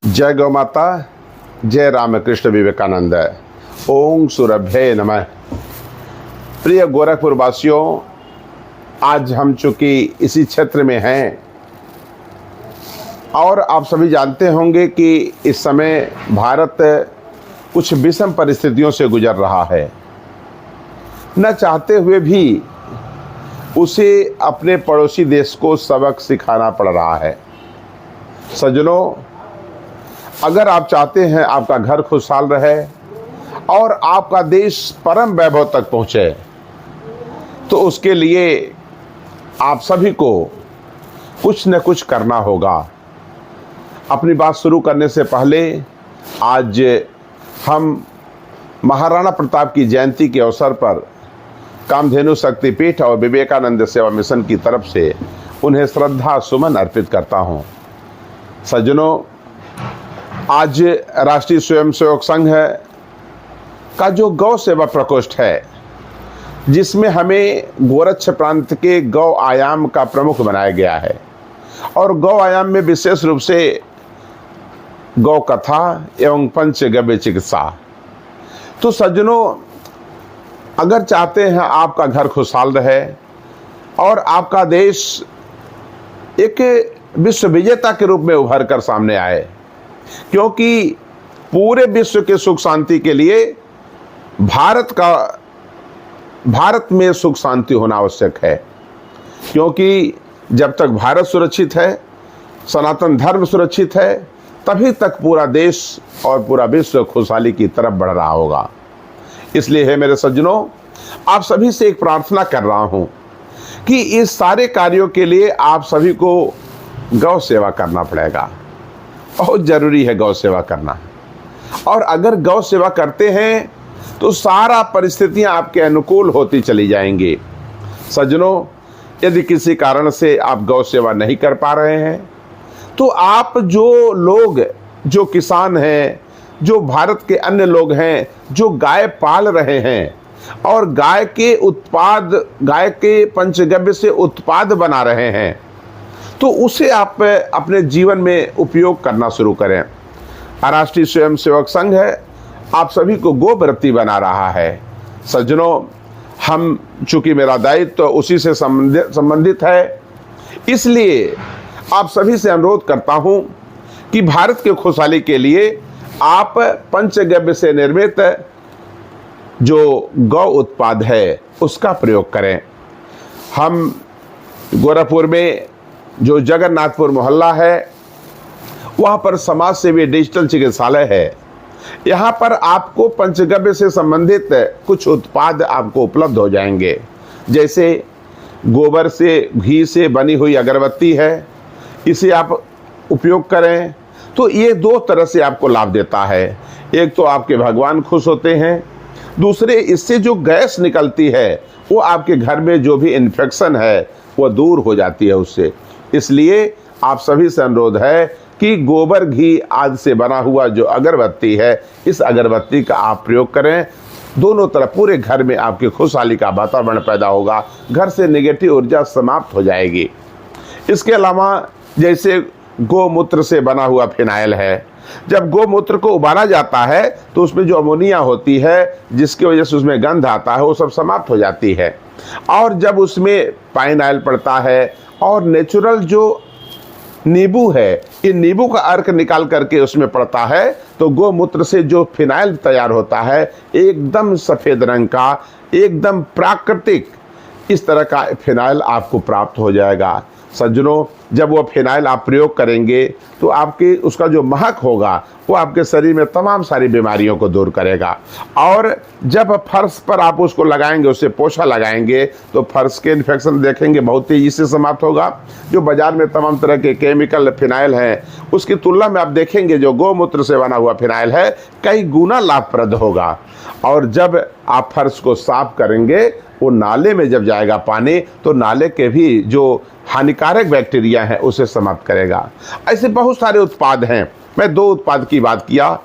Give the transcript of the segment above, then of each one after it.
जय गौ माता, जय रामकृष्ण विवेकानंद। ओम सुरभ्ये नमः। प्रिय गोरखपुर वासियों, आज हम चूंकि इसी क्षेत्र में हैं और आप सभी जानते होंगे कि इस समय भारत कुछ विषम परिस्थितियों से गुजर रहा है। न चाहते हुए भी उसे अपने पड़ोसी देश को सबक सिखाना पड़ रहा है। सज्जनों, अगर आप चाहते हैं आपका घर खुशहाल रहे और आपका देश परम वैभव तक पहुंचे, तो उसके लिए आप सभी को कुछ न कुछ करना होगा। अपनी बात शुरू करने से पहले आज हम महाराणा प्रताप की जयंती के अवसर पर कामधेनु शक्तिपीठ और विवेकानंद सेवा मिशन की तरफ से उन्हें श्रद्धा सुमन अर्पित करता हूं। सज्जनों, आज राष्ट्रीय स्वयंसेवक संघ का जो गौ सेवा प्रकोष्ठ है, जिसमें हमें गोरक्ष प्रांत के गौ आयाम का प्रमुख बनाया गया है और गौ आयाम में विशेष रूप से गौ कथा एवं पंचगव्य चिकित्सा। तो सज्जनों, अगर चाहते हैं आपका घर खुशहाल रहे और आपका देश एक विश्व विजेता के रूप में उभर कर सामने आए, क्योंकि पूरे विश्व के सुख शांति के लिए भारत में सुख शांति होना आवश्यक है। क्योंकि जब तक भारत सुरक्षित है, सनातन धर्म सुरक्षित है, तभी तक पूरा देश और पूरा विश्व खुशहाली की तरफ बढ़ रहा होगा। इसलिए है मेरे सज्जनों, आप सभी से एक प्रार्थना कर रहा हूं कि इस सारे कार्यों के लिए आप सभी को गौ सेवा करना पड़ेगा। बहुत जरूरी है गौ सेवा करना। और अगर गौ सेवा करते हैं तो सारा परिस्थितियां आपके अनुकूल होती चली जाएंगी। सज्जनों, यदि किसी कारण से आप गौ सेवा नहीं कर पा रहे हैं, तो आप जो किसान हैं, जो भारत के अन्य लोग हैं, जो गाय पाल रहे हैं और गाय के पंचगव्य से उत्पाद बना रहे हैं, तो उसे आप अपने जीवन में उपयोग करना शुरू करें। राष्ट्रीय स्वयंसेवक संघ आप सभी को गोव्रती बना रहा है। सज्जनों, हम चूंकि मेरा दायित्व तो उसी से संबंधित है, इसलिए आप सभी से अनुरोध करता हूं कि भारत के खुशहाली के लिए आप पंचगव्य से निर्मित जो गौ उत्पाद है उसका प्रयोग करें। हम गोरखपुर में जो जगन्नाथपुर मोहल्ला है, वहाँ पर समाज सेवी डिजिटल चिकित्सालय है। यहाँ पर आपको पंचगव्य से संबंधित कुछ उत्पाद आपको उपलब्ध हो जाएंगे। जैसे गोबर से, घी से बनी हुई अगरबत्ती है, इसे आप उपयोग करें तो ये दो तरह से आपको लाभ देता है। एक तो आपके भगवान खुश होते हैं, दूसरे इससे जो गैस निकलती है वो आपके घर में जो भी इन्फेक्शन है वो दूर हो जाती है उससे। इसलिए आप सभी से अनुरोध है कि गोबर घी आदि से बना हुआ जो अगरबत्ती है, इस अगरबत्ती का आप प्रयोग करें। दोनों तरफ पूरे घर में आपकी खुशहाली का वातावरण पैदा होगा, घर से नेगेटिव ऊर्जा समाप्त हो जाएगी। इसके अलावा जैसे गोमूत्र से बना हुआ फिनाइल है, जब गोमूत्र को उबाला जाता है तो उसमें जो अमोनिया होती है, जिसकी वजह से उसमें गंध आता है, वो सब समाप्त हो जाती है। और जब उसमें पाइन ऑयल पड़ता है और नेचुरल जो नींबू है, ये नींबू का अर्क निकाल करके उसमें पड़ता है, तो गोमूत्र से जो फिनाइल तैयार होता है एकदम सफ़ेद रंग का, एकदम प्राकृतिक, इस तरह का फिनाइल आपको प्राप्त हो जाएगा। सज्जनों, जब वो फिनाइल आप प्रयोग करेंगे तो आपके उसका जो महक होगा वो आपके शरीर में तमाम सारी बीमारियों को दूर करेगा। और जब फर्श पर आप उसको लगाएंगे, उससे पोछा लगाएंगे, तो फर्श के इन्फेक्शन देखेंगे बहुत तेजी से समाप्त होगा। जो बाजार में तमाम तरह के केमिकल फिनाइल हैं, उसकी तुलना में आप देखेंगे जो गोमूत्र से बना हुआ फिनाइल है कई गुना लाभप्रद होगा। और जब आप फर्श को साफ करेंगे, वो नाले में जब जाएगा पानी, तो नाले के भी जो हानिकारक बैक्टीरिया है उसे समाप्त करेगा। ऐसे बहुत सारे उत्पाद हैं। मैं दो उत्पाद की बात किया,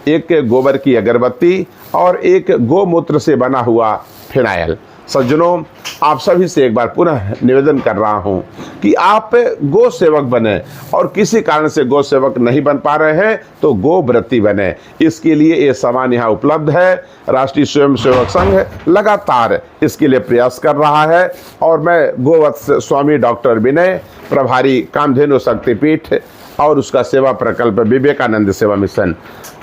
एक गोबर की अगरबत्ती और एक गोमूत्र से बना हुआ फिनाइल। सज्जनों, आप सभी से एक बार पुनः निवेदन कर रहा हूं कि आप गो सेवक बने, और किसी कारण से गो सेवक नहीं बन पा रहे हैं तो गोव्रती बने। इसके लिए ये सामान यहाँ उपलब्ध है। राष्ट्रीय स्वयंसेवक संघ लगातार इसके लिए प्रयास कर रहा है, और मैं गोवत्स स्वामी डॉक्टर विनय, प्रभारी कामधेनु शक्तिपीठ और उसका सेवा प्रकल्प विवेकानंद सेवा मिशन,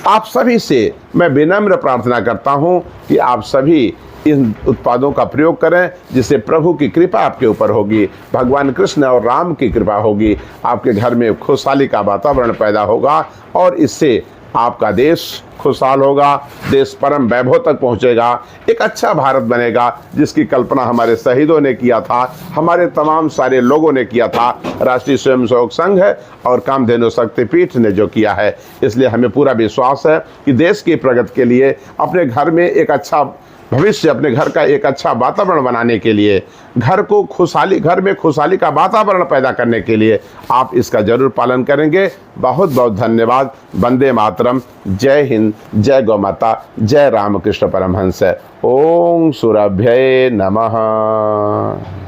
आप सभी से मैं विनम्र प्रार्थना करता हूं कि आप सभी इन उत्पादों का प्रयोग करें, जिससे प्रभु की कृपा आपके ऊपर होगी, भगवान कृष्ण और राम की कृपा होगी, आपके घर में खुशहाली का वातावरण पैदा होगा, और इससे आपका देश खुशहाल होगा, देश परम वैभव तक पहुंचेगा, एक अच्छा भारत बनेगा, जिसकी कल्पना हमारे शहीदों ने किया था, हमारे तमाम सारे लोगों ने किया था, राष्ट्रीय स्वयंसेवक संघ और कामधेनु शक्तिपीठ ने जो किया है। इसलिए हमें पूरा विश्वास है कि देश की प्रगति के लिए, अपने घर में एक अच्छा भविष्य, अपने घर का एक अच्छा वातावरण बनाने के लिए, घर में खुशहाली का वातावरण पैदा करने के लिए आप इसका जरूर पालन करेंगे। बहुत बहुत धन्यवाद। वंदे मातरम। जय हिंद, जय गौ माता, जय रामकृष्ण परमहंस। ओम सुरभ्ये नमः।